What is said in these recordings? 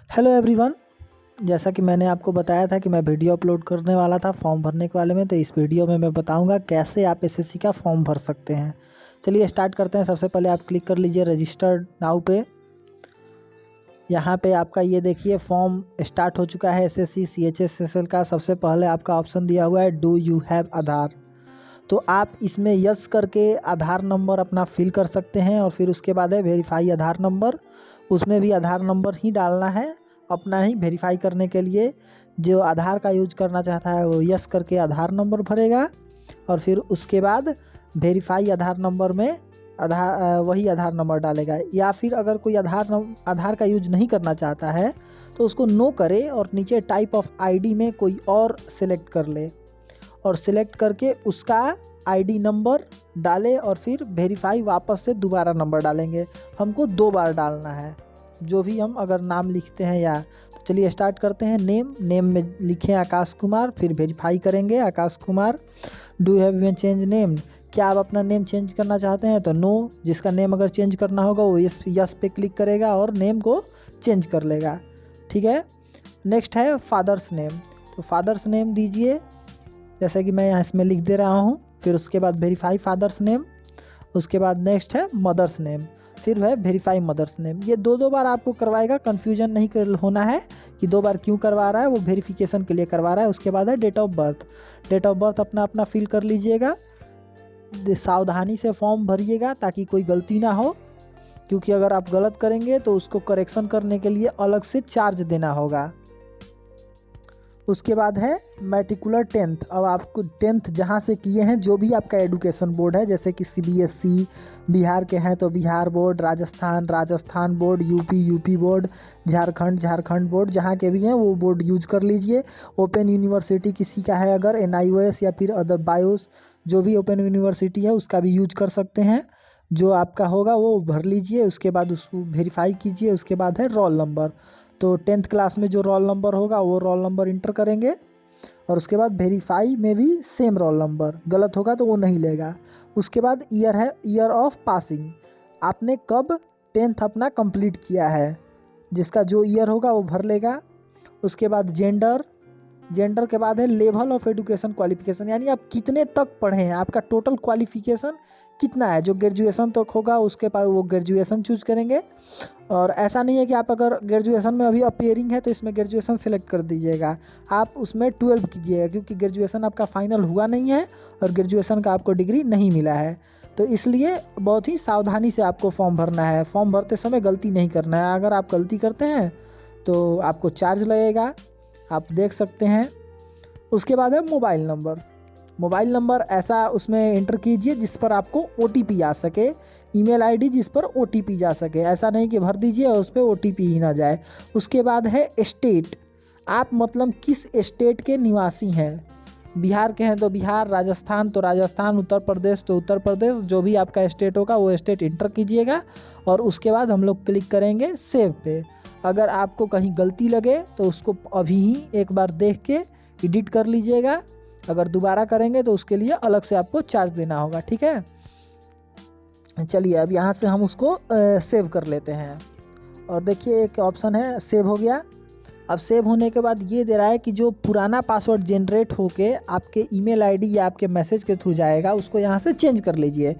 Hello everyone. जैसा कि मैंने आपको बताया था कि मैं वीडियो अपलोड करने वाला था फॉर्म भरने के बारे में, तो इस वीडियो में मैं बताऊंगा कैसे आप एसएससी का फॉर्म भर सकते हैं। चलिए स्टार्ट करते हैं। सबसे पहले आप क्लिक कर लीजिए रजिस्टर्ड नाउ पे। यहाँ पे आपका ये देखिए फॉर्म स्टार्ट हो चुका है एसएससी CHSSL का। सबसे पहले आपका ऑप्शन दिया हुआ है डू यू हैव आधार, तो आप इसमें यस करके आधार नंबर अपना फिल कर सकते हैं। और फिर उसके बाद है वेरीफाई आधार नंबर, उसमें भी आधार नंबर ही डालना है अपना ही वेरीफाई करने के लिए। जो आधार का यूज करना चाहता है वो यस करके आधार नंबर भरेगा और फिर उसके बाद वेरीफाई आधार नंबर में वही आधार नंबर डालेगा। या फिर अगर कोई आधार का यूज नहीं करना चाहता है तो उसको नो करे और नीचे टाइप ऑफ आईडी में कोई और सिलेक्ट कर ले और सिलेक्ट करके उसका आईडी नंबर डाले और फिर वेरीफाई वापस से दोबारा नंबर डालेंगे। हमको 2 बार डालना है जो भी हम अगर नाम लिखते हैं या। तो चलिए स्टार्ट करते हैं। नेम में लिखें आकाश कुमार, फिर वेरीफाई करेंगे Akash Kumar. Do have you change name, क्या आप अपना नेम चेंज करना चाहते हैं? तो नो। जिसका नेम अगर चेंज करना होगा वो यस पे क्लिक करेगा और नेम को चेंज कर लेगा। ठीक है। नेक्स्ट है फादर्स नेम, तो फादर्स नेम दीजिए जैसे कि मैं यहाँ इसमें लिख दे रहा हूँ। फिर उसके बाद वेरीफाई फादर्स नेम, उसके बाद नेक्स्ट है मदर्स नेम, फिर है वेरीफाई मदर्स नेम। ये 2 बार आपको करवाएगा, कन्फ्यूजन नहीं होना है कि 2 बार क्यों करवा रहा है, वो वेरिफिकेशन के लिए करवा रहा है। उसके बाद है date of birth. Date of birth अपना फिल कर लीजिएगा। सावधानी से फॉर्म भरिएगा ताकि कोई गलती ना हो, क्योंकि अगर आप गलत करेंगे तो उसको करेक्शन करने के लिए अलग से चार्ज देना होगा। उसके बाद है मैट्रिकुलर 10th। अब आपको 10th जहाँ से किए हैं, जो भी आपका एडुकेशन बोर्ड है, जैसे कि CBSE बिहार के हैं तो Bihar board, Rajasthan board, UP board, Jharkhand board, जहाँ के भी हैं वो बोर्ड यूज कर लीजिए। ओपन यूनिवर्सिटी किसी का है अगर NIOS या फिर अदर बायोस, जो भी ओपन यूनिवर्सिटी है उसका भी यूज कर सकते हैं। जो आपका होगा वो भर लीजिए, उसके बाद उसको वेरीफाई कीजिए। उसके बाद है रोल नंबर, तो 10th क्लास में जो रोल नंबर होगा वो रोल नंबर इंटर करेंगे और उसके बाद वेरीफाई में भी सेम रोल नंबर, गलत होगा तो वो नहीं लेगा। उसके बाद ईयर है ईयर ऑफ पासिंग, आपने कब 10th अपना कंप्लीट किया है, जिसका जो ईयर होगा वो भर लेगा। उसके बाद जेंडर के बाद है लेवल ऑफ एजुकेशन क्वालिफिकेशन, यानी आप कितने तक पढ़े हैं, आपका टोटल क्वालिफिकेशन कितना है। जो ग्रेजुएशन तक होगा उसके पास वो ग्रेजुएशन चूज करेंगे। और ऐसा नहीं है कि आप अगर ग्रेजुएशन में अभी अपियरिंग है तो इसमें ग्रेजुएशन सेलेक्ट कर दीजिएगा, आप उसमें 12 कीजिएगा, क्योंकि ग्रेजुएशन आपका फाइनल हुआ नहीं है और ग्रेजुएशन का आपको डिग्री नहीं मिला है। तो इसलिए बहुत ही सावधानी से आपको फॉर्म भरना है। फॉर्म भरते समय गलती नहीं करना है, अगर आप गलती करते हैं तो आपको चार्ज लगेगा, आप देख सकते हैं। उसके बाद है मोबाइल नंबर ऐसा उसमें एंटर कीजिए जिस पर आपको OTP आ सके, ईमेल आईडी जिस पर OTP जा सके। ऐसा नहीं कि भर दीजिए और उस पर OTP ही ना जाए। उसके बाद है स्टेट, आप मतलब किस स्टेट के निवासी हैं। बिहार के हैं तो बिहार, राजस्थान तो राजस्थान, उत्तर प्रदेश तो उत्तर प्रदेश, जो भी आपका स्टेट होगा वो स्टेट इंटर कीजिएगा। और उसके बाद हम लोग क्लिक करेंगे सेव पे। अगर आपको कहीं गलती लगे तो उसको अभी ही एक बार देख के एडिट कर लीजिएगा, अगर दोबारा करेंगे तो उसके लिए अलग से आपको चार्ज देना होगा। ठीक है। चलिए अब यहाँ से हम उसको सेव कर लेते हैं और देखिए एक ऑप्शन है सेव हो गया। अब सेव होने के बाद ये दे रहा है कि जो पुराना पासवर्ड जनरेट होके आपके ईमेल आईडी या आपके मैसेज के थ्रू जाएगा उसको यहाँ से चेंज कर लीजिए।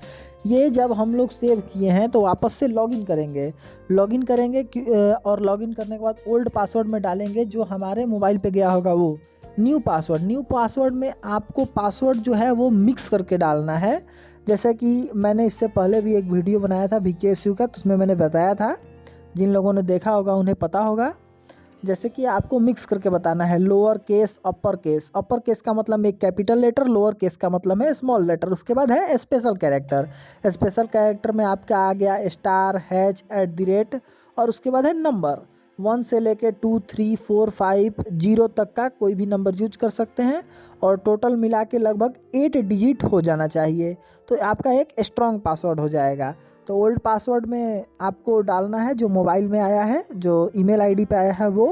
ये जब हम लोग सेव किए हैं तो वापस से लॉगिन करेंगे और लॉगिन करने के बाद ओल्ड पासवर्ड में डालेंगे जो हमारे मोबाइल पे गया होगा वो न्यू पासवर्ड में आपको पासवर्ड जो है वो मिक्स करके डालना है। जैसे कि मैंने इससे पहले भी एक वीडियो बनाया था VKSU का, तो उसमें मैंने बताया था, जिन लोगों ने देखा होगा उन्हें पता होगा। जैसे कि आपको मिक्स करके बताना है लोअर केस अपर केस का मतलब एक कैपिटल लेटर, लोअर केस का मतलब है स्मॉल लेटर। उसके बाद है स्पेशल कैरेक्टर में आपका आ गया स्टार #@ और उसके बाद है नंबर 1 से लेके 2 3 4 5 0 तक का कोई भी नंबर यूज कर सकते हैं और टोटल मिला के लगभग 8 डिजिट हो जाना चाहिए, तो आपका एक स्ट्रॉन्ग पासवर्ड हो जाएगा। तो ओल्ड पासवर्ड में आपको डालना है जो मोबाइल में आया है, जो ईमेल आईडी पे आया है वो,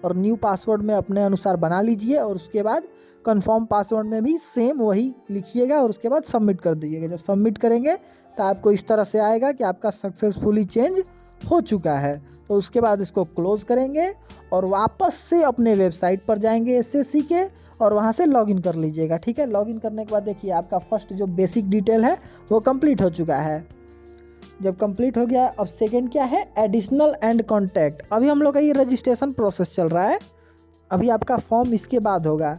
और न्यू पासवर्ड में अपने अनुसार बना लीजिए। और उसके बाद कंफर्म पासवर्ड में भी सेम वही लिखिएगा और उसके बाद सबमिट कर दीजिएगा। जब सबमिट करेंगे तो आपको इस तरह से आएगा कि आपका सक्सेसफुली चेंज हो चुका है। तो उसके बाद इसको क्लोज़ करेंगे और वापस से अपने वेबसाइट पर जाएंगे एसएससी के और वहाँ से लॉगिन कर लीजिएगा। ठीक है, लॉगिन करने के बाद देखिए आपका फर्स्ट जो बेसिक डिटेल है वो कंप्लीट हो चुका है। जब कंप्लीट हो गया, अब सेकंड क्या है, एडिशनल एंड कॉन्टैक्ट। अभी हम लोग का ये रजिस्ट्रेशन प्रोसेस चल रहा है, अभी आपका फॉर्म इसके बाद होगा।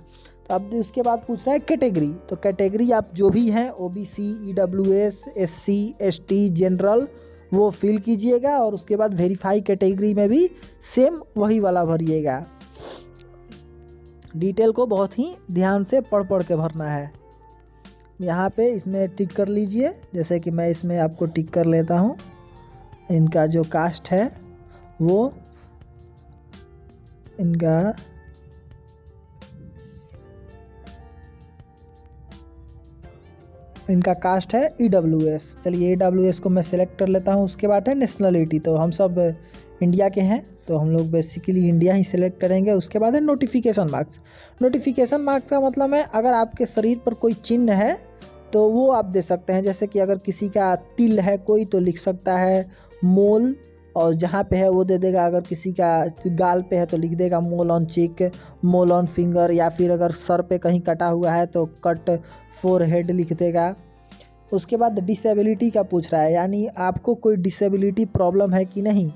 तो अब उसके बाद पूछ रहा है कैटेगरी, तो कैटेगरी आप जो भी हैं OBC, EWS, SC, ST, general वो फिल कीजिएगा और उसके बाद वेरीफाई कैटेगरी में भी सेम वही वाला भरिएगा। डिटेल को बहुत ही ध्यान से पढ़ के भरना है। यहाँ पे इसमें टिक कर लीजिए, जैसे कि मैं इसमें आपको टिक कर लेता हूँ। इनका जो कास्ट है वो इनका कास्ट है ईडब्ल्यूएस। चलिए ईडब्ल्यूएस को मैं सिलेक्ट कर लेता हूँ। उसके बाद है नेशनलिटी, तो हम सब इंडिया के हैं तो हम लोग बेसिकली इंडिया ही सिलेक्ट करेंगे। उसके बाद है नोटिफिकेशन मार्क्स। नोटिफिकेशन मार्क्स का मतलब है अगर आपके शरीर पर कोई चिन्ह है तो वो आप दे सकते हैं, जैसे कि अगर किसी का तिल है कोई तो लिख सकता है मोल, और जहाँ पे है वो दे देगा। अगर किसी का गाल पे है तो लिख देगा मोल ऑन चिक, मोल ऑन फिंगर, या फिर अगर सर पे कहीं कटा हुआ है तो कट फोरहेड लिख देगा। उसके बाद डिसेबिलिटी का पूछ रहा है, यानी आपको कोई डिसेबिलिटी प्रॉब्लम है कि नहीं,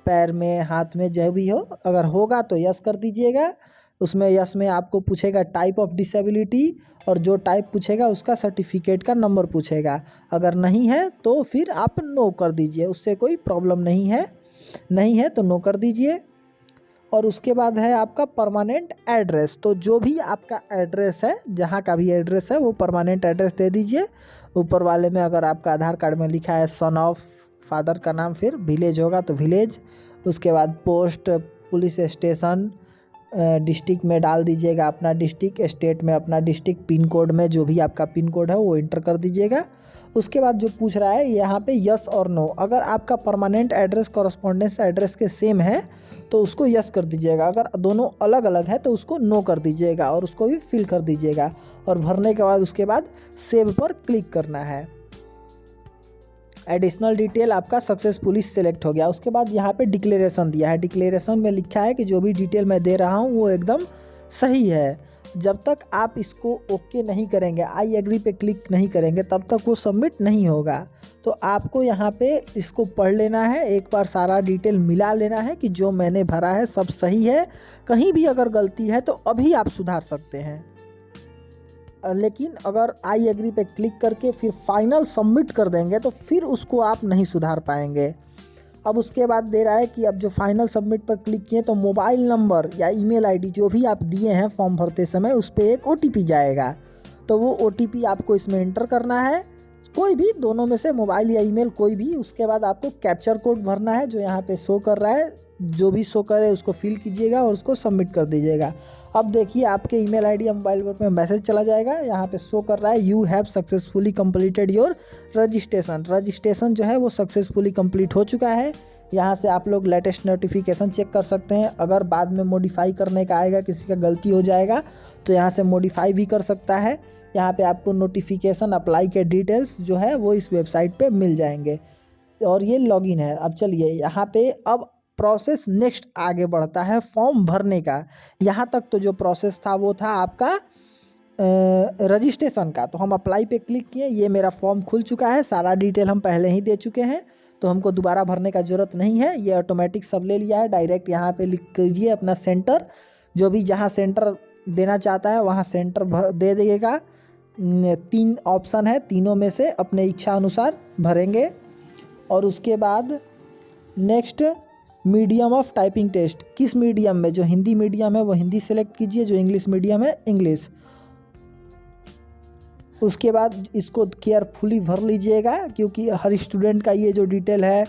पैर में, हाथ में, जो भी हो। अगर होगा तो यस कर दीजिएगा। उसमें यस में आपको पूछेगा टाइप ऑफ डिसेबिलिटी, और जो टाइप पूछेगा उसका सर्टिफिकेट का नंबर पूछेगा। अगर नहीं है तो फिर आप नो कर दीजिए, उससे कोई प्रॉब्लम नहीं है तो नो कर दीजिए। और उसके बाद है आपका परमानेंट एड्रेस, तो जो भी आपका एड्रेस है, जहाँ का भी एड्रेस है वो परमानेंट एड्रेस दे दीजिए। ऊपर वाले में अगर आपका आधार कार्ड में लिखा है सन ऑफ, फादर का नाम, फिर विलेज होगा तो विलेज। उसके बाद पोस्ट, पुलिस स्टेशन, डिस्ट्रिक्ट में डाल दीजिएगा अपना डिस्ट्रिक्ट, स्टेट में अपना डिस्ट्रिक्ट, पिन कोड में जो भी आपका पिन कोड है वो इंटर कर दीजिएगा। उसके बाद जो पूछ रहा है यहाँ पे यस और नो, अगर आपका परमानेंट एड्रेस कॉरस्पॉन्डेंस एड्रेस के सेम है तो उसको यस कर दीजिएगा, अगर दोनों अलग अलग है तो उसको नो कर दीजिएगा और उसको भी फिल कर दीजिएगा। और भरने के बाद उसके बाद सेव पर क्लिक करना है। एडिशनल डिटेल आपका सक्सेसफुली सिलेक्ट हो गया। उसके बाद यहाँ पे डिक्लेरेशन दिया है। डिक्लेरेशन में लिखा है कि जो भी डिटेल मैं दे रहा हूँ वो एकदम सही है। जब तक आप इसको ओके नहीं करेंगे, आई एग्री पे क्लिक नहीं करेंगे, तब तक वो सबमिट नहीं होगा। तो आपको यहाँ पे इसको पढ़ लेना है, एक बार सारा डिटेल मिला लेना है कि जो मैंने भरा है सब सही है। कहीं भी अगर गलती है तो अभी आप सुधार सकते हैं, लेकिन अगर आई एग्री पे क्लिक करके फिर फाइनल सबमिट कर देंगे तो फिर उसको आप नहीं सुधार पाएंगे। अब उसके बाद दे रहा है कि अब जो फाइनल सबमिट पर क्लिक किए तो मोबाइल नंबर या ईमेल आईडी जो भी आप दिए हैं फॉर्म भरते समय उस पर एक ओटीपी जाएगा, तो वो ओटीपी आपको इसमें एंटर करना है, कोई भी दोनों में से, मोबाइल या ईमेल कोई भी। उसके बाद आपको कैप्चर कोड भरना है जो यहाँ पे शो कर रहा है, जो भी शो करे उसको फिल कीजिएगा और उसको सबमिट कर दीजिएगा। अब देखिए आपके ईमेल आईडी या मोबाइल नंबर में मैसेज चला जाएगा, यहाँ पे शो कर रहा है you have successfully completed your registration. Registration जो है वो सक्सेसफुली कंप्लीट हो चुका है। यहाँ से आप लोग लेटेस्ट नोटिफिकेशन चेक कर सकते हैं। अगर बाद में मॉडिफाई करने का आएगा, किसी का गलती हो जाएगा तो यहाँ से मॉडिफाई भी कर सकता है। यहाँ पे आपको नोटिफिकेशन अप्लाई के डिटेल्स जो है वो इस वेबसाइट पे मिल जाएंगे और ये लॉगिन है। अब चलिए यहाँ पे अब प्रोसेस नेक्स्ट आगे बढ़ता है फॉर्म भरने का। यहाँ तक तो जो प्रोसेस था वो था आपका रजिस्ट्रेशन का, तो हम अप्लाई पे क्लिक किए, ये मेरा फॉर्म खुल चुका है, सारा डिटेल हम पहले ही दे चुके हैं तो हमको दोबारा भरने का ज़रूरत नहीं है, ये ऑटोमेटिक सब ले लिया है। डायरेक्ट यहाँ पे लिख कीजिए अपना सेंटर, जो भी जहाँ सेंटर देना चाहता है वहाँ सेंटर दे देगा। 3 ऑप्शन है, तीनों में से अपने इच्छा अनुसार भरेंगे। और उसके बाद next medium of typing test, किस मीडियम में, जो हिंदी मीडियम है वो हिंदी सेलेक्ट कीजिए, जो इंग्लिश मीडियम है इंग्लिश। उसके बाद इसको केयरफुली भर लीजिएगा क्योंकि हर स्टूडेंट का ये जो डिटेल है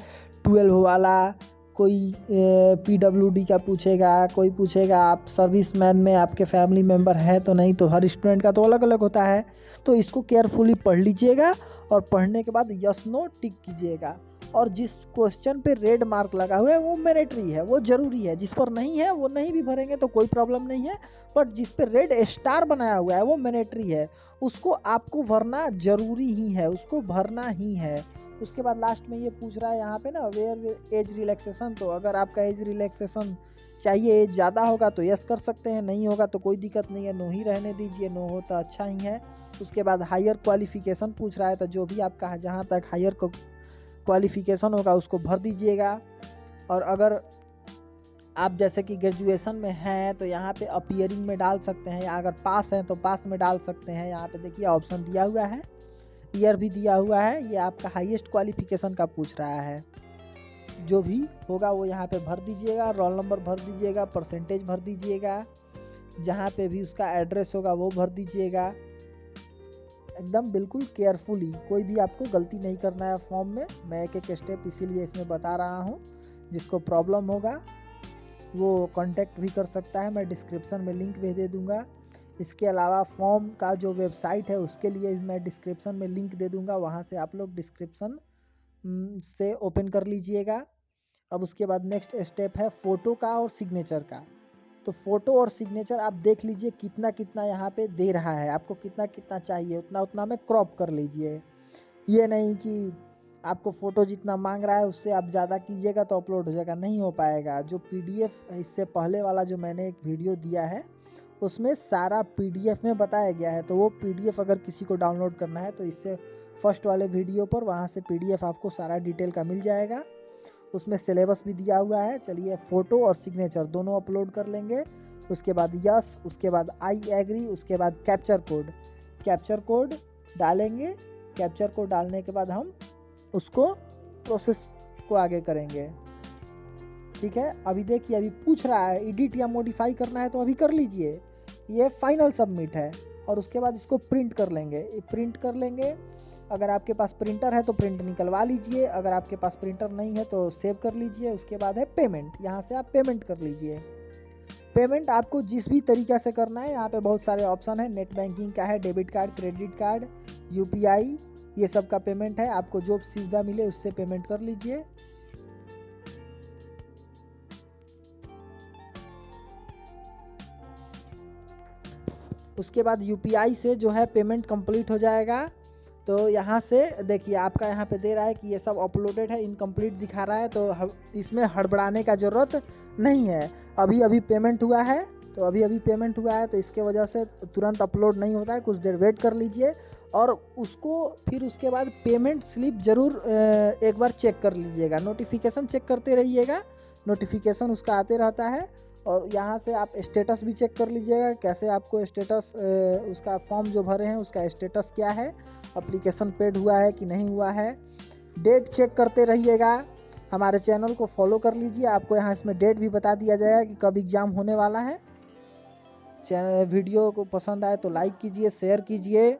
12 वाला, कोई पीडब्ल्यूडी का पूछेगा, कोई पूछेगा आप सर्विसमैन में आपके फैमिली मेम्बर है तो नहीं, तो हर स्टूडेंट का तो अलग अलग होता है। तो इसको केयरफुली पढ़ लीजिएगा और पढ़ने के बाद यस नो टिक कीजिएगा। और जिस क्वेश्चन पे रेड मार्क लगा हुआ है वो मैंडेटरी है, वो ज़रूरी है, जिस पर नहीं है वो नहीं भी भरेंगे तो कोई प्रॉब्लम नहीं है, बट जिस पे रेड स्टार बनाया हुआ है वो मैंडेटरी है, उसको आपको भरना ज़रूरी ही है, उसको भरना ही है। उसके बाद लास्ट में ये पूछ रहा है यहाँ पे ना वेयर एज रिलैक्सेशन। तो अगर आपका एज रिलैक्सेशन चाहिए, एज ज़्यादा होगा तो यस कर सकते हैं, नहीं होगा तो कोई दिक्कत नहीं है, नो ही रहने दीजिए, नो हो तो अच्छा ही है। उसके बाद हायर क्वालिफ़िकेशन पूछ रहा है, तो जो भी आपका जहाँ तक हायर क्वालिफ़िकेशन होगा उसको भर दीजिएगा। और अगर आप जैसे कि ग्रेजुएशन में हैं तो यहाँ पे अपीयरिंग में डाल सकते हैं, या अगर पास हैं तो पास में डाल सकते हैं। यहाँ पे देखिए ऑप्शन दिया हुआ है, ईयर भी दिया हुआ है। ये आपका हाईएस्ट क्वालिफ़िकेशन का पूछ रहा है, जो भी होगा वो यहाँ पे भर दीजिएगा। रोल नंबर भर दीजिएगा, परसेंटेज भर दीजिएगा, जहाँ पे भी उसका एड्रेस होगा वो भर दीजिएगा। एकदम बिल्कुल केयरफुली, कोई भी आपको गलती नहीं करना है फॉर्म में। मैं एक एक स्टेप इसीलिए इसमें बता रहा हूँ। जिसको प्रॉब्लम होगा वो कांटेक्ट भी कर सकता है, मैं डिस्क्रिप्शन में लिंक भी दे दूँगा। इसके अलावा फॉर्म का जो वेबसाइट है उसके लिए भी मैं डिस्क्रिप्शन में लिंक दे दूँगा, वहाँ से आप लोग डिस्क्रिप्शन से ओपन कर लीजिएगा। अब उसके बाद नेक्स्ट स्टेप है फ़ोटो का और सिग्नेचर का। तो फ़ोटो और सिग्नेचर आप देख लीजिए कितना कितना यहाँ पे दे रहा है, आपको कितना कितना चाहिए उतना उतना में क्रॉप कर लीजिए। ये नहीं कि आपको फ़ोटो जितना मांग रहा है उससे आप ज़्यादा कीजिएगा तो अपलोड हो जाएगा, नहीं हो पाएगा। जो PDF इससे पहले वाला जो मैंने एक वीडियो दिया है उसमें सारा PDF में बताया गया है, तो वो PDF अगर किसी को डाउनलोड करना है तो इससे फर्स्ट वाले वीडियो पर वहाँ से PDF आपको सारा डिटेल का मिल जाएगा। उसमें सिलेबस भी दिया हुआ है। चलिए फ़ोटो और सिग्नेचर दोनों अपलोड कर लेंगे। उसके बाद यस, उसके बाद आई एग्री, उसके बाद कैप्चर कोड डालेंगे। कैप्चर कोड डालने के बाद हम उसको प्रोसेस को आगे करेंगे। ठीक है, अभी देखिए अभी पूछ रहा है एडिट या मॉडिफाई करना है तो अभी कर लीजिए, ये फाइनल सबमिट है। और उसके बाद इसको प्रिंट कर लेंगे, प्रिंट कर लेंगे। अगर आपके पास प्रिंटर है तो प्रिंट निकलवा लीजिए, अगर आपके पास प्रिंटर नहीं है तो सेव कर लीजिए। उसके बाद है पेमेंट, यहाँ से आप पेमेंट कर लीजिए। पेमेंट आपको जिस भी तरीक़ा से करना है, यहाँ पे बहुत सारे ऑप्शन है, नेट बैंकिंग का है, debit card, credit card, UPI, ये सब का पेमेंट है। आपको जो सुविधा मिले उससे पेमेंट कर लीजिए। उसके बाद UPI से जो है पेमेंट कंप्लीट हो जाएगा। तो यहाँ से देखिए आपका यहाँ पे दे रहा है कि ये सब अपलोडेड है, इनकम्प्लीट दिखा रहा है, तो इसमें हड़बड़ाने का ज़रूरत नहीं है। अभी अभी पेमेंट हुआ है, तो अभी पेमेंट हुआ है तो इसके वजह से तुरंत अपलोड नहीं होता है, कुछ देर वेट कर लीजिए। और उसको फिर उसके बाद पेमेंट स्लिप ज़रूर एक बार चेक कर लीजिएगा, नोटिफिकेशन चेक करते रहिएगा, नोटिफिकेशन उसका आते रहता है। और यहाँ से आप स्टेटस भी चेक कर लीजिएगा, कैसे आपको स्टेटस उसका फॉर्म जो भरे हैं उसका स्टेटस क्या है, एप्लीकेशन पेड हुआ है कि नहीं हुआ है। डेट चेक करते रहिएगा। हमारे चैनल को फॉलो कर लीजिए, आपको यहाँ इसमें डेट भी बता दिया जाएगा कि कब एग्ज़ाम होने वाला है। वीडियो को पसंद आए तो लाइक कीजिए, शेयर कीजिए।